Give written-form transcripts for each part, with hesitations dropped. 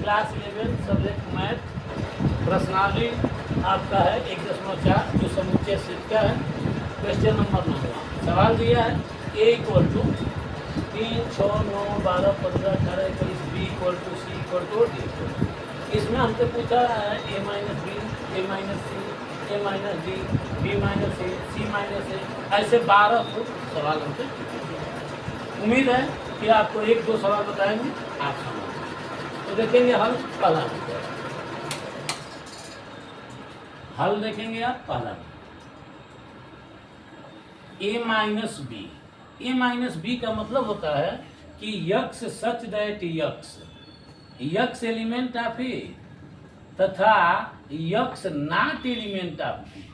Class 11 subject math प्रश्नावली आपका है 1.4 जो समुच्चय सेट का है। क्वेश्चन नंबर 9 सवाल दिया है a equal to 3, 6, 9, 12, 15, 18, 21, b equal to c equal to d। इसमें हमसे पूछा है a minus B, a minus C, a minus D, b minus A, c minus A, ऐसे 12 को सवाल हमसे पूछा। उम्मीद है कि आपको 1-2 सवाल बताएंगे आप समझ। तो देखेंगे हल पहला हल देखेंगे आप पहला a minus B. A minus B का मतलब होता है कि x such that x element of A तथा x not element of B,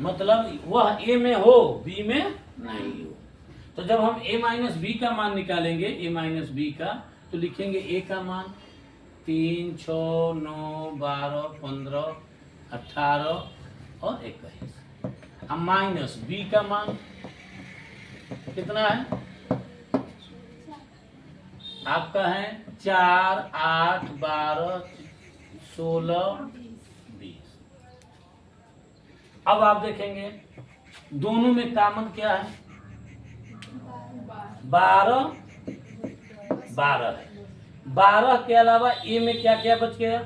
मतलब वह ए में हो बी में नहीं हो। तो जब हम a माइनस बी का मान निकालेंगे a माइनस बी का, तो लिखेंगे a का मान 3, 6, 9, 12, 15, 18 और 21। अब माइनस बी का मान कितना है आपका है 4, 8, 12, 16, 20। अब आप देखेंगे दोनों में कॉमन क्या है 12 है। 12 के अलावा ए में क्या क्या बच गया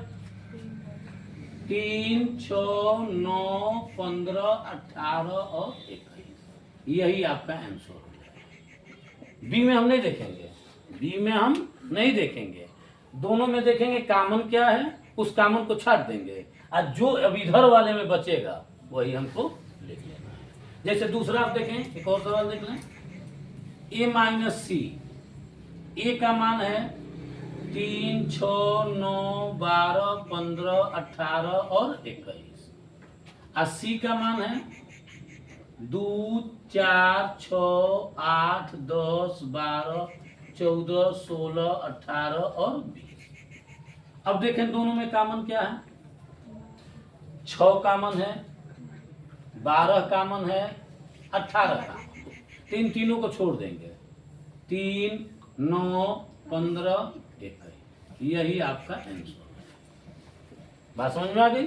3, 6, 9, 15, 18 और 21। यही आपका आंसर हो जाएगा। बी में हम नहीं देखेंगे, बी में हम नहीं देखेंगे, दोनों में देखेंगे कॉमन क्या है, उस कॉमन को छाट देंगे और जो अब इधर वाले में बचेगा वही हमको लिख लेना है। जैसे दूसरा आप देखें, एक और सवाल देख लें a माइनस सी। ए का मान है 3, 6, 9, 12, 15, 18 और 21। और सी का मान है 2, 4, 6, 8, 10, 12, 14, 16, 18 और 20। अब देखें दोनों में कॉमन क्या है 6 कॉमन है, 12 कॉमन है, 18 कॉमन। तीनों को छोड़ देंगे 3, 9, 15, 21। यही आपका आंसर है। बात समझ में आ गई।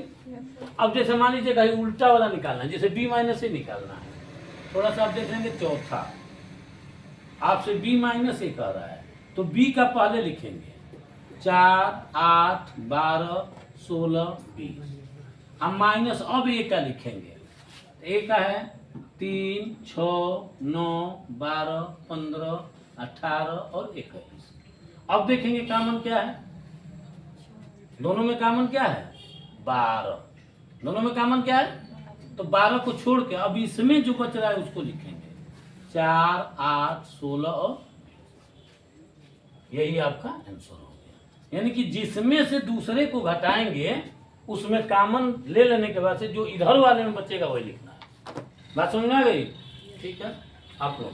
अब जैसे मान लीजिए कहीं उल्टा वाला निकालना है, जैसे b माइनस से निकालना है, थोड़ा सा आप देख लेंगे चौथा आपसे b माइनस ए कह रहा है, तो b का पहले लिखेंगे 4, 8, 12, 16, 20। हम माइनस अब ए का लिखेंगे, ए का है 3, 6, 9, 12, 15, 18 और 21। अब देखेंगे कॉमन क्या है, दोनों में कॉमन क्या है 12। दोनों में कॉमन क्या है, तो 12 को छोड़ के अब इसमें जो बच रहा है उसको लिखेंगे 4, 8, 16 और 20। यही आपका आंसर हो गया। यानी कि जिसमें से दूसरे को घटाएंगे उसमें कॉमन ले लेने के बाद से जो इधर वाले में बचेगा वही लिखना है। बात समझ में आ गई। ठीक है, आप लोग